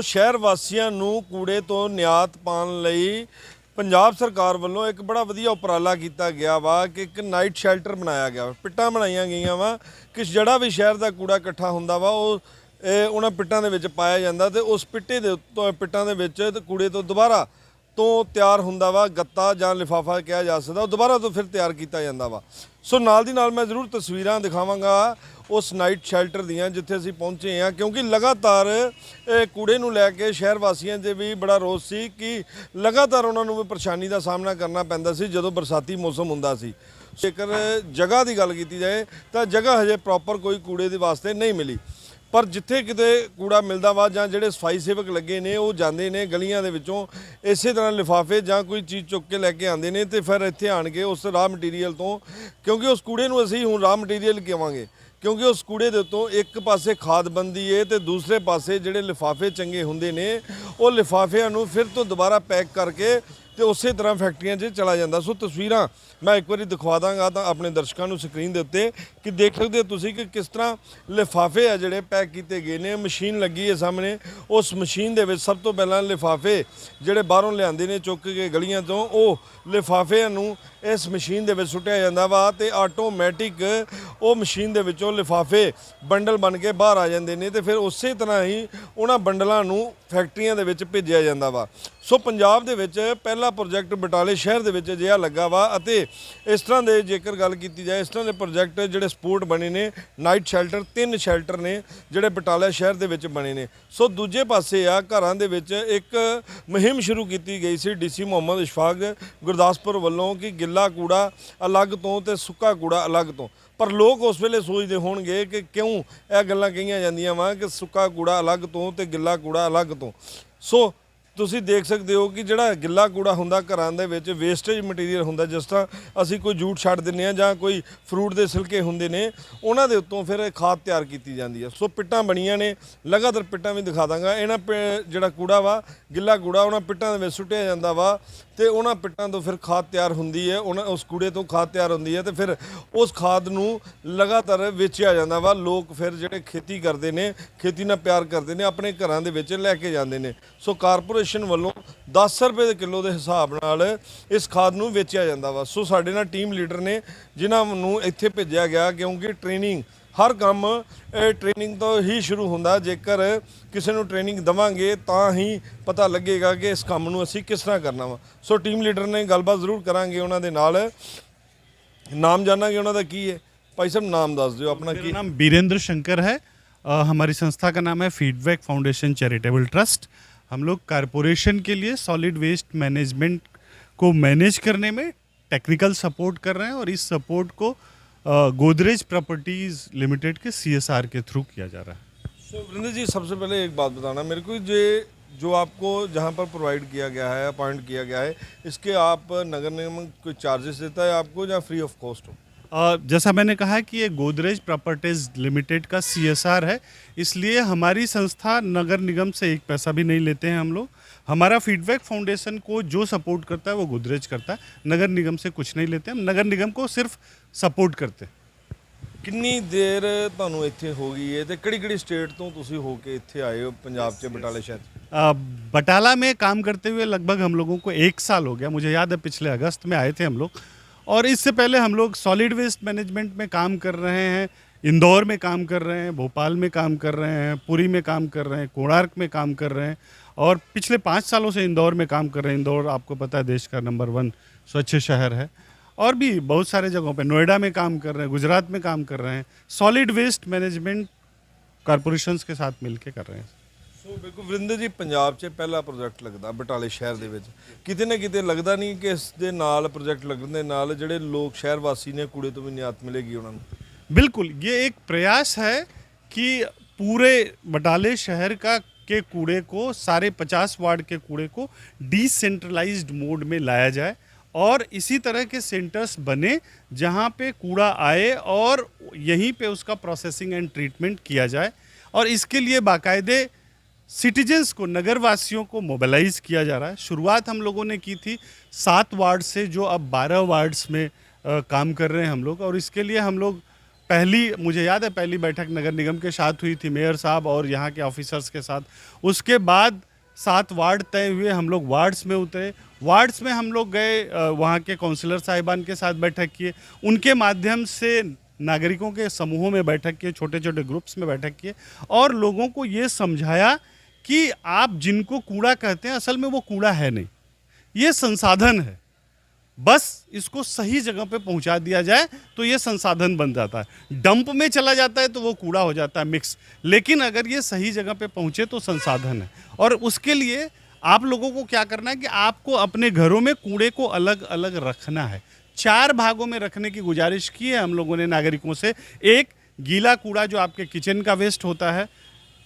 शहर वासियों नूं कूड़े तो नियात पाउण लई पंजाब सरकार वालों एक बड़ा वधिया उपराला किया गया वा कि एक नाइट शैल्टर बनाया गया, पिट्टां बनाईयां गईयां वा कि जिहड़ा भी शहर का कूड़ा इकट्ठा हुंदा वा उन्हां पिट्टां दे विच पाया जांदा ते उस पिट्टे दे उत्तों पिट्टां दे विच कूड़े तो दोबारा तो तैयार हुंदा वा गत्ता जां लिफाफा कहा जा सकदा, दोबारा तो फिर तैयार किया जांदा वा। सो नाल दी नाल मैं जरूर तस्वीरां दिखावांगा उस नाइट शैल्टर दियां जिथे असीं पहुंचे हैं, क्योंकि लगातार कूड़े नूं लैके शहर वासियों से भी बड़ा रोस सी कि लगातार उन्होंने भी परेशानी का सामना करना पैंदा सी जदों बरसाती मौसम हुंदा सी। जेकर जगह की गल की जाए तो जगह हजे प्रॉपर कोई कूड़े के वास्ते नहीं मिली, पर जिथे किते कूड़ा मिलता वा जां जिहड़े सफाई सेवक लगे ने वो जाते हैं गलियां दे विचों इस तरह लिफाफे जां कोई चीज़ चुक के लैके आते हैं तो फिर इत्थे आण के उस राह मटीरीयल तो, क्योंकि उस कूड़े नूं असीं हुण राह मटीरीयल कहांगे, क्योंकि उस कूड़े दे उत्तों एक पासे खाद बनती है तो दूसरे पासे जिहड़े लिफाफे चंगे हुंदे ने वो लिफाफिਆਂ नूं फिर तो दोबारा पैक करके तो उस तरह फैक्ट्रियां 'च चला जाता। सो तस्वीरां मैं एक बार दिखवा दांगा तो अपने दर्शकों को स्क्रीन के उत्ते कि देख सकते हो तुसीं कि किस तरह लिफाफे आ जिहड़े पैक किए गए ने। मशीन लगी है सामने, उस मशीन दे विच सब तो पहला लिफाफे जिहड़े बाहरों लिआंदे ने चुक के गलियां तो वो लिफाफिਆਂ नूं इस मशीन दे विच सुट्टिया जांदा वा ते आटोमैटिक वो मशीन दे विचों लिफाफे बंडल बन के बाहर आ जांदे ने ते फिर उस तरह ही उन्हां बंडलां नूं फैक्ट्रियां दे विच भेजिया जांदा वा। सो पंजाब दे विच पहला प्रोजैक्ट बटाले शहर दे विच अजिहा लगा वा अते इस तरह के जेकर गल की जाए इस तरह के प्रोजैक्ट जिहड़े सपोर्ट बने ने नाइट शैल्टर 3 शैल्टर ने जिहड़े बटाला शहर दे विच बने ने। सो दूजे पासे आ घरां दे विच एक मुहिम शुरू की गई सी DC मुहम्मद इशफाक गुरदासपुर वालों कि गिला कूड़ा अलग तो ते सुक्का कूड़ा अलग तो, पर लोग उस वेले सोचते होणगे कि क्यों यह गल्लां कहीआं जांदियां वा कि सुक्का कूड़ा अलग तो ते गिला कूड़ा अलग तो। सो तुसीं देख सकते हो कि जिहड़ा गिला कूड़ा हुंदा घरां दे विच वेस्टेज मटीरीयल हुंदा, जिस तरह असीं कोई जूट छड्ड दिंदे आ जां कोई फ्रूट दे छिलके हुंदे ने उन्हां दे उत्तों फिर खाद तैयार की जाती है। सो पिट्टां बणीਆਂ ने, लगातार पिट्टां भी दिखा दांगा। इन्हां जिहड़ा कूड़ा वा गिला कूड़ा उन्हां पिट्टां दे विच सुੱਟਿਆ ਜਾਂਦਾ ਵਾ ਤੇ ਉਹਨਾਂ ਪਿੱਟਾਂ ਤੋਂ ਫਿਰ ਖਾਦ ਤਿਆਰ ਹੁੰਦੀ ਹੈ, ਉਹਨਾਂ ਉਸ ਕੂੜੇ ਤੋਂ ਖਾਦ ਤਿਆਰ ਹੁੰਦੀ ਹੈ ਤੇ ਫਿਰ ਉਸ ਖਾਦ ਨੂੰ ਲਗਾਤਾਰ ਵੇਚਿਆ ਜਾਂਦਾ ਵਾ। ਲੋਕ ਫਿਰ ਜਿਹੜੇ ਖੇਤੀ ਕਰਦੇ ਨੇ, ਖੇਤੀ ਨਾਲ ਪਿਆਰ ਕਰਦੇ ਨੇ, ਆਪਣੇ ਘਰਾਂ ਦੇ ਵਿੱਚ ਲੈ ਕੇ ਜਾਂਦੇ ਨੇ। ਸੋ ਕਾਰਪੋਰੇਸ਼ਨ ਵੱਲੋਂ 10 ਰੁਪਏ ਦੇ ਕਿਲੋ ਦੇ ਹਿਸਾਬ ਨਾਲ ਇਸ ਖਾਦ ਨੂੰ ਵੇਚਿਆ ਜਾਂਦਾ ਵਾ। ਸੋ ਸਾਡੇ ਨਾਲ ਟੀਮ ਲੀਡਰ ਨੇ ਜਿਨ੍ਹਾਂ ਨੂੰ ਇੱਥੇ ਭੇਜਿਆ ਗਿਆ, ਕਿਉਂਕਿ ਟ੍ਰੇਨਿੰਗ हर काम ट्रेनिंग तो ही शुरू होंदा। जेकर किसी को ट्रेनिंग देवांगे तो ही पता लगेगा कि इस काम नूं असीं किस तरह करना वा। सो टीम लीडर ने गलबात जरूर करांगे उन्हां दे नाल, नाम जानांगे उन्हां दा की है। भाई साहब नाम दस दिओ अपना। की नाम बीरेंद्र शंकर है। हमारी संस्था का नाम है फीडबैक फाउंडेशन चैरिटेबल ट्रस्ट। हम लोग कारपोरेशन के लिए सॉलिड वेस्ट मैनेजमेंट को मैनेज करने में टेक्निकल सपोर्ट कर रहे हैं और इस सपोर्ट को गोदरेज प्रॉपर्टीज़ लिमिटेड के CSR के थ्रू किया जा रहा है। सो वरिंदर जी, सबसे पहले एक बात बताना मेरे को, जो आपको जहाँ पर प्रोवाइड किया गया है, अपॉइंट किया गया है, इसके आप नगर निगम कोई चार्जेस देता है आपको या फ्री ऑफ कॉस्ट हो? जैसा मैंने कहा है कि ये गोदरेज प्रॉपर्टीज़ लिमिटेड का CSR है, इसलिए हमारी संस्था नगर निगम से एक पैसा भी नहीं लेते हैं हम लोग। हमारा फीडबैक फाउंडेशन को जो सपोर्ट करता है वो गोदरेज करता है, नगर निगम से कुछ नहीं लेते, हम नगर निगम को सिर्फ सपोर्ट करते हैं। कितनी देर ਤੁਹਾਨੂੰ ਇੱਥੇ ਹੋ ਗਈ ਹੈ ਤੇ ਕਿਹੜੀ स्टेट ਤੋਂ ਤੁਸੀਂ ਹੋ ਕੇ ਇੱਥੇ ਆਏ ਹੋ पंजाब से बटाला शहर? बटाला में काम करते हुए लगभग हम लोगों को 1 साल हो गया। मुझे याद है पिछले अगस्त में आए थे हम लोग, और इससे पहले हम लोग सॉलिड वेस्ट मैनेजमेंट में काम कर रहे हैं, इंदौर में काम कर रहे हैं, भोपाल में काम कर रहे हैं, पुरी में काम कर रहे हैं, कोणार्क में काम कर रहे हैं, और पिछले 5 सालों से इंदौर में काम कर रहे हैं। इंदौर आपको पता है देश का नंबर 1 स्वच्छ शहर है, और भी बहुत सारे जगहों पे नोएडा में काम कर रहे हैं, गुजरात में काम कर रहे हैं। सॉलिड वेस्ट मैनेजमेंट कारपोरेशंस के साथ मिलके कर रहे हैं। सो बिल्कुल वरिंदर जी, पंजाब 'ਚ ਪਹਿਲਾ ਪ੍ਰੋਜੈਕਟ ਲੱਗਦਾ ਬਟਾਲੇ ਸ਼ਹਿਰ ਦੇ ਵਿੱਚ, ਕਿਤੇ ਨਾ ਕਿਤੇ ਲੱਗਦਾ ਨਹੀਂ ਕਿ ਇਸ ਦੇ ਨਾਲ ਪ੍ਰੋਜੈਕਟ ਲੱਗਣ ਦੇ ਨਾਲ ਜਿਹੜੇ ਲੋਕ ਸ਼ਹਿਰ ਵਾਸੀ ਨੇ ਕੂੜੇ ਤੋਂ ਵੀ ਨਿਆਤ ਮਿਲੇਗੀ ਉਹਨਾਂ ਨੂੰ? बिल्कुल, ये एक प्रयास है कि पूरे बटाले शहर के कूड़े को, सारे 50 वार्ड के कूड़े को डिसेंट्रलाइज्ड मोड में लाया जाए, और इसी तरह के सेंटर्स बने जहाँ पे कूड़ा आए और यहीं पे उसका प्रोसेसिंग एंड ट्रीटमेंट किया जाए। और इसके लिए बाकायदे सिटीजन्स को, नगरवासियों को मोबिलाइज़ किया जा रहा है। शुरुआत हम लोगों ने की थी 7 वार्ड से, जो अब 12 वार्ड्स में काम कर रहे हैं हम लोग, और इसके लिए हम लोग मुझे याद है पहली बैठक नगर निगम के साथ हुई थी, मेयर साहब और यहाँ के ऑफिसर्स के साथ। उसके बाद 7 वार्ड तय हुए, हम लोग वार्ड्स में उतरे, वार्ड्स में हम लोग गए, वहाँ के काउंसलर साहिबान के साथ बैठक किए, उनके माध्यम से नागरिकों के समूहों में बैठक किए, छोटे छोटे ग्रुप्स में बैठक किए और लोगों को ये समझाया कि आप जिनको कूड़ा कहते हैं असल में वो कूड़ा है नहीं, ये संसाधन है, बस इसको सही जगह पे पहुंचा दिया जाए तो ये संसाधन बन जाता है। डंप में चला जाता है तो वो कूड़ा हो जाता है मिक्स, लेकिन अगर ये सही जगह पे पहुंचे तो संसाधन है। और उसके लिए आप लोगों को क्या करना है कि आपको अपने घरों में कूड़े को अलग अलग रखना है। 4 भागों में रखने की गुजारिश की है हम लोगों ने नागरिकों से। एक, गीला कूड़ा जो आपके किचन का वेस्ट होता है।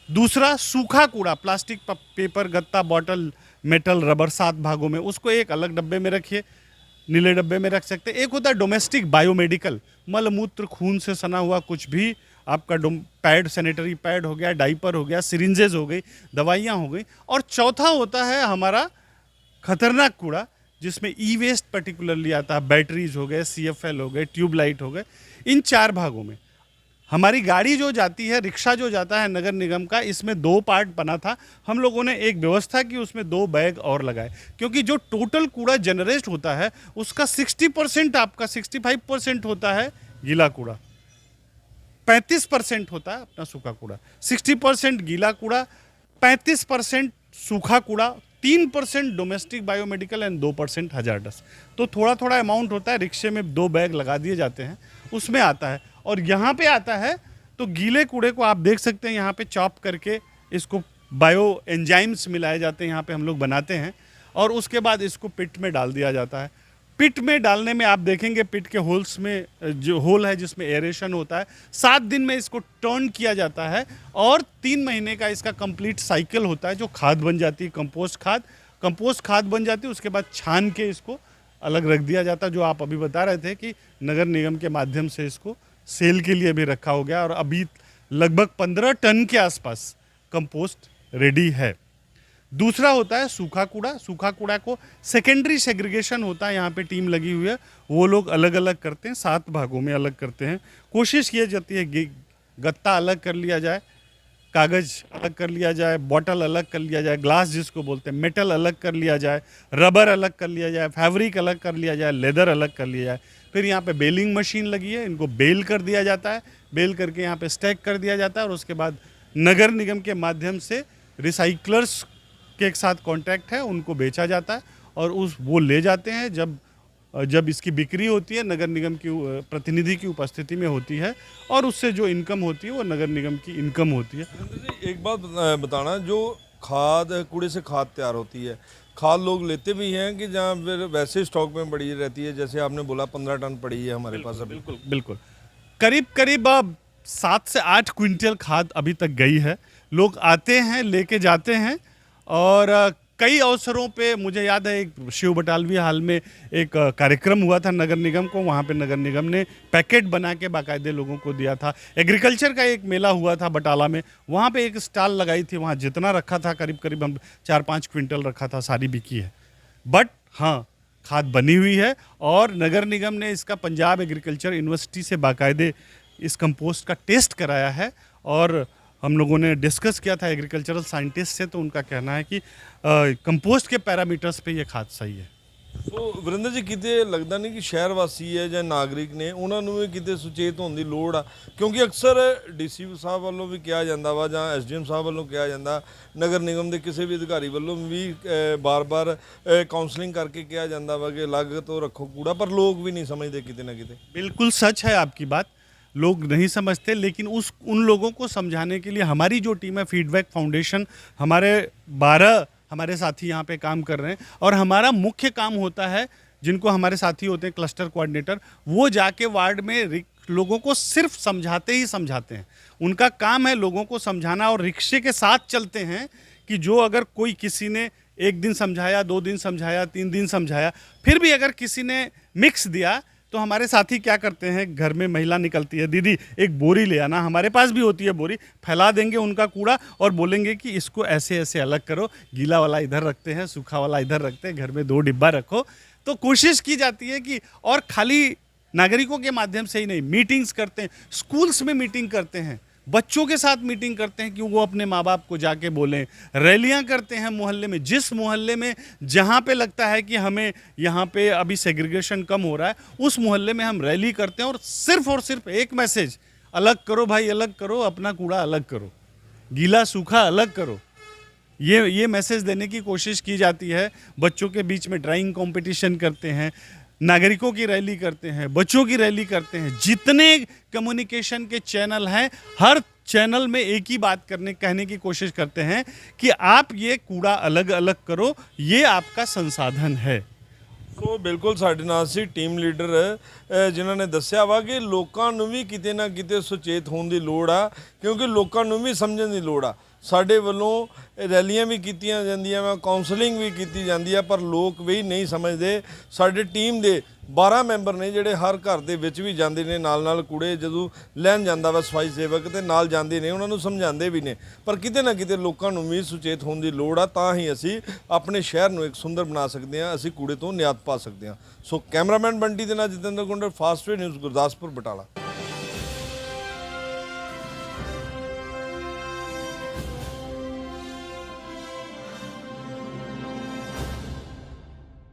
दूसरा, सूखा कूड़ा, प्लास्टिक, पेपर, गत्ता, बॉटल, मेटल, रबर, 7 भागों में, उसको एक अलग डब्बे में रखिए, नीले डब्बे में रख सकते हैं। एक होता है डोमेस्टिक बायोमेडिकल, मल मूत्र खून से सना हुआ कुछ भी, आपका पैड, सैनिटरी पैड हो गया, डाइपर हो गया, सिरिंजेस हो गई, दवाइयाँ हो गई। और चौथा होता है हमारा खतरनाक कूड़ा, जिसमें ई वेस्ट पर्टिकुलरली आता है, बैटरीज हो गए, CFL हो गए, ट्यूबलाइट हो गए। इन 4 भागों में हमारी गाड़ी जो जाती है, रिक्शा जो जाता है नगर निगम का, इसमें 2 पार्ट बना था। हम लोगों ने एक व्यवस्था की, उसमें 2 बैग और लगाए, क्योंकि जो टोटल कूड़ा जनरेट होता है उसका 60% आपका 65% होता है गीला कूड़ा, 35% होता है अपना सूखा कूड़ा। 60% गीला कूड़ा, 35% सूखा कूड़ा, 3% डोमेस्टिक बायोमेडिकल एंड 2% हजार्डस। तो थोड़ा थोड़ा अमाउंट होता है, रिक्शे में 2 बैग लगा दिए जाते हैं, उसमें आता है। और यहाँ पे आता है तो गीले कूड़े को आप देख सकते हैं, यहाँ पे चॉप करके इसको बायो एंजाइम्स मिलाए जाते हैं, यहाँ पे हम लोग बनाते हैं, और उसके बाद इसको पिट में डाल दिया जाता है। पिट में डालने में आप देखेंगे पिट के होल्स में जो होल है जिसमें एरेशन होता है, 7 दिन में इसको टर्न किया जाता है और 3 महीने का इसका कंप्लीट साइकिल होता है, जो खाद बन जाती है, कंपोस्ट खाद बन जाती है। उसके बाद छान के इसको अलग रख दिया जाता है, जो आप अभी बता रहे थे कि नगर निगम के माध्यम से इसको सेल के लिए भी रखा हो गया, और अभी लगभग 15 टन के आसपास कंपोस्ट रेडी है। दूसरा होता है सूखा कूड़ा। सूखा कूड़ा को सेकेंडरी सेग्रीगेशन होता है, यहाँ पे टीम लगी हुई है, वो लोग अलग अलग करते हैं, 7 भागों में अलग करते हैं। कोशिश की जाती है गत्ता अलग कर लिया जाए, कागज़ अलग कर लिया जाए, बॉटल अलग कर लिया जाए, ग्लास जिसको बोलते हैं, मेटल अलग कर लिया जाए, रबर अलग कर लिया जाए, फैब्रिक अलग कर लिया जाए, लेदर अलग कर लिया जाए। फिर यहाँ पे बेलिंग मशीन लगी है, इनको बेल कर दिया जाता है, बेल करके यहाँ पे स्टैक कर दिया जाता है, और उसके बाद नगर निगम के माध्यम से रिसाइक्लर्स के एक साथ कॉन्टैक्ट है, उनको बेचा जाता है, और वो ले जाते हैं। जब इसकी बिक्री होती है, नगर निगम की प्रतिनिधि की उपस्थिति में होती है, और उससे जो इनकम होती है वो नगर निगम की इनकम होती है। एक बात बताना, जो खाद कूड़े से खाद तैयार होती है, खाद लोग लेते भी हैं कि जहाँ फिर वैसे स्टॉक में पड़ी रहती है, जैसे आपने बोला 15 टन पड़ी है हमारे पास अभी? बिल्कुल करीब 7 से 8 क्विंटल खाद अभी तक गई है। लोग आते हैं, लेके जाते हैं, और कई अवसरों पे मुझे याद है एक शिव बटालवी हाल में एक कार्यक्रम हुआ था नगर निगम को, वहाँ पे नगर निगम ने पैकेट बना के बाकायदे लोगों को दिया था। एग्रीकल्चर का एक मेला हुआ था बटाला में, वहाँ पे एक स्टॉल लगाई थी, वहाँ जितना रखा था करीब हम 4-5 क्विंटल रखा था, सारी बिकी है। बट हाँ, खाद बनी हुई है, और नगर निगम ने इसका पंजाब एग्रीकल्चर यूनिवर्सिटी से बाकायदे इस कंपोस्ट का टेस्ट कराया है, और हम लोगों ने डिस्कस किया था एग्रीकल्चरल साइंटिस्ट से, तो उनका कहना है कि कंपोस्ट के पैरामीटर्स पे ये खाद सही है। ਸੋ ਵਰਿੰਦਰ ਜੀ, ਕਿਤੇ ਲੱਗਦਾ ਨਹੀਂ ਕਿ ਸ਼ਹਿਰ ਵਾਸੀ ਹੈ ਜਾਂ ਨਾਗਰਿਕ ਨੇ, ਉਹਨਾਂ ਨੂੰ ਵੀ ਕਿਤੇ ਸੁਚੇਤ ਹੋਣ ਦੀ ਲੋੜ ਆ, ਕਿਉਂਕਿ ਅਕਸਰ ਡੀਸੀ ਸਾਹਿਬ ਵੱਲੋਂ ਵੀ ਕਿਹਾ ਜਾਂਦਾ ਵਾ ਜਾਂ ਐਸਡੀਐਮ ਸਾਹਿਬ ਵੱਲੋਂ ਕਿਹਾ ਜਾਂਦਾ, ਨਗਰ ਨਿਗਮ ਦੇ ਕਿਸੇ ਵੀ ਅਧਿਕਾਰੀ ਵੱਲੋਂ ਵੀ ਬਾਰ-ਬਾਰ ਕਾਉਂਸਲਿੰਗ ਕਰਕੇ ਕਿਹਾ ਜਾਂਦਾ ਵਾ ਕਿ ਅਲੱਗ ਤੋਂ ਰੱਖੋ ਕੂੜਾ, ਪਰ ਲੋਕ ਵੀ नहीं समझते किते ना किते। बिल्कुल सच है आपकी बात, लोग नहीं समझते, लेकिन उन लोगों को समझाने के लिए हमारी जो टीम है फीडबैक फाउंडेशन, हमारे 12 हमारे साथी यहाँ पे काम कर रहे हैं, और हमारा मुख्य काम होता है, जिनको हमारे साथी होते हैं क्लस्टर कोऑर्डिनेटर, वो जाके वार्ड में लोगों को सिर्फ समझाते ही समझाते हैं। उनका काम है लोगों को समझाना, और रिक्शे के साथ चलते हैं कि जो अगर कोई किसी ने 1 दिन समझाया, 2 दिन समझाया, 3 दिन समझाया, फिर भी अगर किसी ने मिक्स दिया, तो हमारे साथी क्या करते हैं, घर में महिला निकलती है, दीदी एक बोरी ले आना, हमारे पास भी होती है बोरी, फैला देंगे उनका कूड़ा और बोलेंगे कि इसको ऐसे ऐसे अलग करो, गीला वाला इधर रखते हैं, सूखा वाला इधर रखते हैं, घर में 2 डिब्बा रखो। तो कोशिश की जाती है कि, और खाली नागरिकों के माध्यम से ही नहीं, मीटिंग्स करते हैं, स्कूल्स में मीटिंग करते हैं, बच्चों के साथ मीटिंग करते हैं कि वो अपने माँ बाप को जाके बोलें, रैलियां करते हैं मोहल्ले में, जिस मोहल्ले में जहाँ पे लगता है कि हमें यहाँ पे अभी सेग्रीगेशन कम हो रहा है, उस मोहल्ले में हम रैली करते हैं और सिर्फ एक मैसेज, अलग करो भाई, अलग करो, अपना कूड़ा अलग करो, गीला सूखा अलग करो, ये मैसेज देने की कोशिश की जाती है। बच्चों के बीच में ड्राइंग कंपटीशन करते हैं, नागरिकों की रैली करते हैं, बच्चों की रैली करते हैं, जितने कम्युनिकेशन के चैनल हैं हर चैनल में एक ही बात कहने की कोशिश करते हैं कि आप ये कूड़ा अलग अलग करो, ये आपका संसाधन है। ਸੋ ਬਿਲਕੁਲ ਸਾਡੇ ਨਾਲ ਸੀ ਟੀਮ ਲੀਡਰ ਜਿਨ੍ਹਾਂ ਨੇ ਦੱਸਿਆ ਵਾ ਕਿ ਲੋਕਾਂ ਨੂੰ ਵੀ ਕਿਤੇ ਨਾ ਕਿਤੇ ਸੁਚੇਤ ਹੋਣ ਦੀ ਲੋੜ ਆ, ਕਿਉਂਕਿ ਲੋਕਾਂ ਨੂੰ ਵੀ ਸਮਝਣ ਦੀ ਲੋੜ ਆ। ਸਾਡੇ ਵੱਲੋਂ ਰੈਲੀਆਂ ਵੀ ਕੀਤੀਆਂ ਜਾਂਦੀਆਂ ਵਾ, ਕਾਉਂਸਲਿੰਗ ਵੀ ਕੀਤੀ ਜਾਂਦੀ ਆ, ਪਰ ਲੋਕ ਵੀ ਨਹੀਂ ਸਮਝਦੇ। ਸਾਡੇ ਟੀਮ ਦੇ 12 ਮੈਂਬਰ ਨੇ ਜਿਹੜੇ ਹਰ ਘਰ ਦੇ ਵਿੱਚ ਵੀ ਜਾਂਦੇ ਨੇ, ਨਾਲ ਕੂੜੇ ਜਦੋਂ ਲੈਣ ਜਾਂਦਾ ਵਾ ਸਫਾਈ ਸੇਵਕ ਤੇ ਨਾਲ ਜਾਂਦੇ ਨੇ, ਉਹਨਾਂ ਨੂੰ ਸਮਝਾਉਂਦੇ ਵੀ ਨੇ, ਪਰ ਕਿਤੇ ਨਾ ਕਿਤੇ ਲੋਕਾਂ ਨੂੰ ਵੀ ਸੁਚੇਤ ਹੋਣ ਦੀ ਲੋੜ ਆ, ਤਾਂ ਹੀ ਅਸੀਂ ਆਪਣੇ ਸ਼ਹਿਰ ਨੂੰ ਇੱਕ ਸੁੰਦਰ ਬਣਾ ਸਕਦੇ ਹਾਂ, ਅਸੀਂ ਕੂੜੇ ਤੋਂ ਨਿਆਤ ਪਾ ਸਕਦੇ ਹਾਂ। ਸੋ ਕੈਮਰਾਮੈਨ ਬੰਟੀ ਦੇ ਨਾਲ ਜਤਿੰਦਰ ਗੁੰਡਰ, ਫਾਸਟਵੇ ਨਿਊਜ਼, ਗੁਰਦਾਸਪੁਰ, ਬਟਾਲਾ।